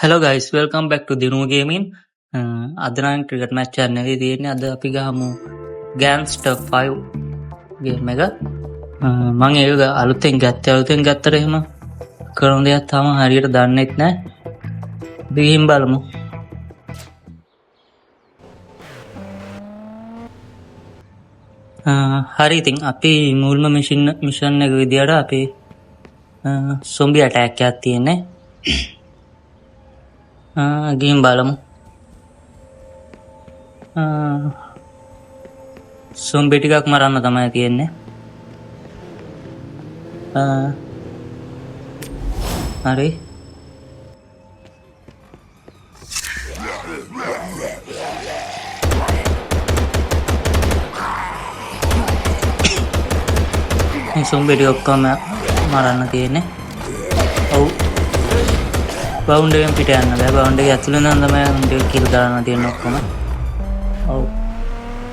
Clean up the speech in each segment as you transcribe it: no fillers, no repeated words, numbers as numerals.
Hello guys, welcome back to Dinu Gaming. අද නම් cricket match එකක් නෙවෙයි තියෙන්නේ. අද අපි ගහමු Gangster 5 ගේම් එක. මම ඒක අලුතෙන් ගත්තට එහෙම කරන දෙයක් තාම හරියට දන්නෙත් නැහැ. බීම් බලමු. හරි ඉතින් අපි මුල්ම මිෂන් එක විදියට අපි zombie attack එකක් තියෙන්නේ. ගේම් බලමු. zombie ටිකක් මරන්න තමයි තියෙන්නේ. හරි. මේ zombie ටික ඔක්කොම මරන්න තියෙන්නේ. ඔව්. බවුන්ඩ් එකෙන් පිට යන්න බෑ. බවුන්ඩ් එකේ ඇතුළේ නම් තමයි උන්ට කිල් කරන්න තියෙන්නේ ඔක්කොම. ඔව්.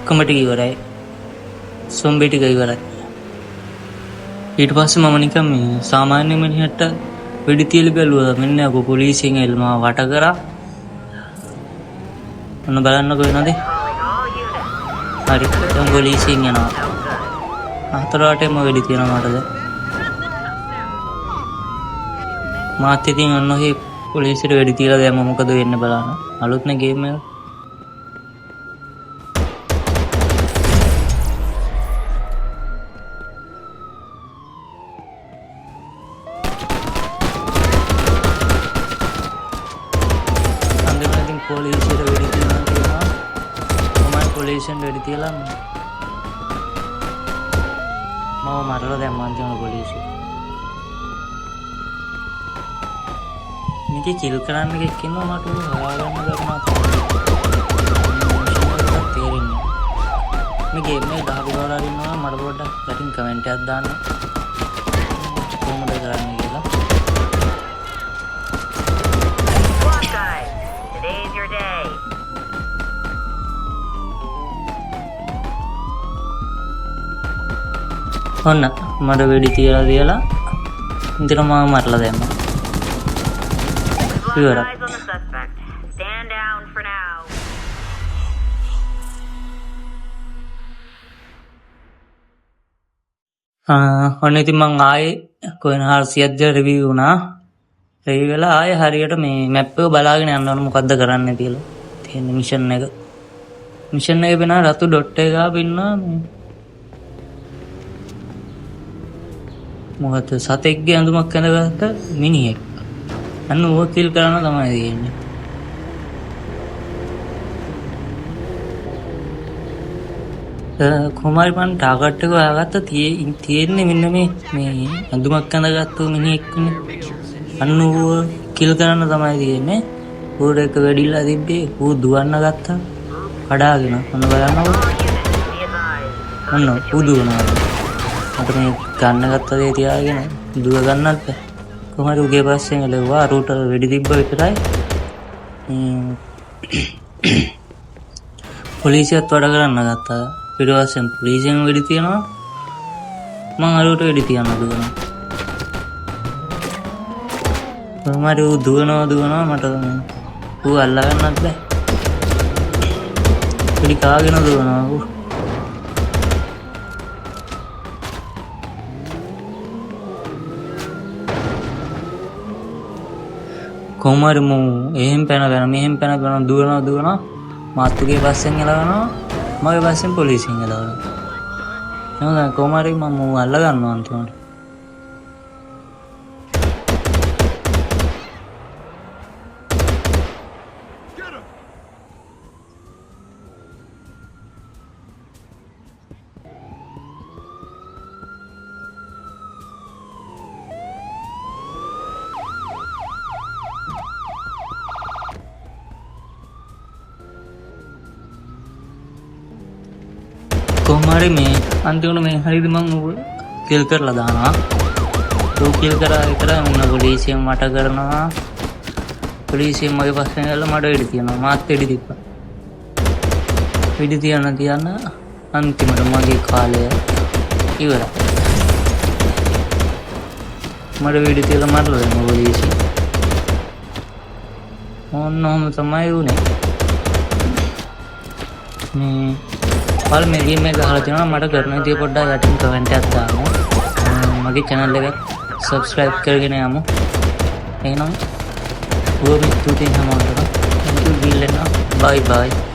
ඔක්කොම ටික ඉවරයි. zombie ටික ඉවරයි. ඊට පස්සේ මම නිකන් මේ සාමාන්‍ය මිනිහට වෙඩි තියලා බැලුවා. මෙන්න අකෝ පොලිසියෙන් එල්මා වට කරා. ඔන්න බලන්නකෝ වෙනවද? හරි. දැන් පොලිසියෙන් යනවා. හතර වටේම වෙඩි තියනවා මටද? මාත් ඉතින් ඔන්න ඔහේ පොලිසියට වෙඩි තියලා දැම්ම මොකද වෙන්නේ බලන්න. අලුත්නේ ගේම් එක. අන්තිමට පොලිසියට වෙඩි තියනවා කියනවා. කොහොමයි පොලිසියෙන් වෙඩි තියලා මම මරලා දැම්ම අන්තිමට පොලිසිය. මේක කිල් කරන්න එකක් ඉන්නවා මට හොයාගන්න ගන්නවා තේරෙන්නේ. මේ ගේම් එකේ 10 කවුරු හරි ඉන්නවා මට පොඩ්ඩක් යටින් කමෙන්ට් එකක් දාන්න. කොහොමද කරන්නේ කියලා. Today's your day. ඔන්න මට වෙඩි තියලා ඉතින් මම මරලා දැම්මා. Eyes on the suspect. Stand down for now. ඔන්න ඉතින් මං ආයේ කොහෙන් 400ක් රිවිව් වුණා. රිවිව් වෙලා ආයේ හරියට මේ මැප් එක බලාගෙන යන්න ඕන මොකද්ද කරන්න කියලා. තියෙන මිෂන් එක. මිෂන් එකේ වෙන රතු ඩොට් එක ගාව ඉන්නවා මේ මොකද සතෙක්ගේ ඇඳුමක් ඇඳගත්ත මිනිහෙක්. අන්න ඌව කිල් කරන්න තමයි තියෙන්නේ. කොහොමයි මං ටාගට් එක හොයාගත්ත තියෙන්නේ මෙන්න මේ ඇඳුමක් ඇඳගත්තු මිනිහෙක්නේ. අන්න ඌව කිල් කරන්න තමයි තියෙන්නේ. ඌට එක වෙඩිලා තිබ්බේ ඌ දුවන්න ගත්තා. කඩාගෙන ඔන්න බලන්නකො. ඔන්න ඌ දුවනවා. මට මේ ගන්න ගත්ත දේ තියාගෙන දුව ගන්නත් බැහැ. කොහමද උගේ පස්සෙන් එළවුවා රූටර් වෙඩි තිබ්බ විතරයි. පොලිසියත් වැඩ කරන්න ගත්තා. ඊට පස්සේ පොලිසියෙන් වෙඩි තියනවා. මං අරූට වෙඩි තියන්න දුවනවා. කොහමද ඌ දුවනවා මට ඌ අල්ලා ගන්නත් බැහැ. වෙඩි කාගෙන දුවනවා ඌ. කොහමද එහෙම මෙහෙම පැන දුවනවා මාත්තුගේ පස්සෙන් එළවනවා මගේ පස්සෙන් පොලිසියෙන් එළවනවා. එහෙනම් කොහමද මම අල්ල ගන්නවා අන්තිමට. කොහොමරි මේ අන්තිමට මේ හරියද මං ඌ කිල් කරලා දානවා. ඌ කිල් කරා විතරයි මුණ පොලිසියෙන් මට කරනවා. පොලිසියෙන් මගේ පස්සෙන් ඇවිල්ලා මට වෙඩි තියනවා. මාත් වෙඩි තිබ්බා. වෙඩි තියන අන්තිමට මගේ කාලය ඉවරයි. මට වෙඩි තියලා මරලා දැම්මා පොලිසිය. ඔන්නෝම තමයි උනේ. මේ පළවෙනි ගේම් එක ගහලා තියෙනවා මට කරන විදිය පොඩ්ඩක් යටින් කමෙන්ට් එකක් දාන්න. මගේ channel එක subscribe කරගෙන යමු. එහෙනම් බොහොම ස්තුතියි හැමෝටම. Thank you. Bye bye.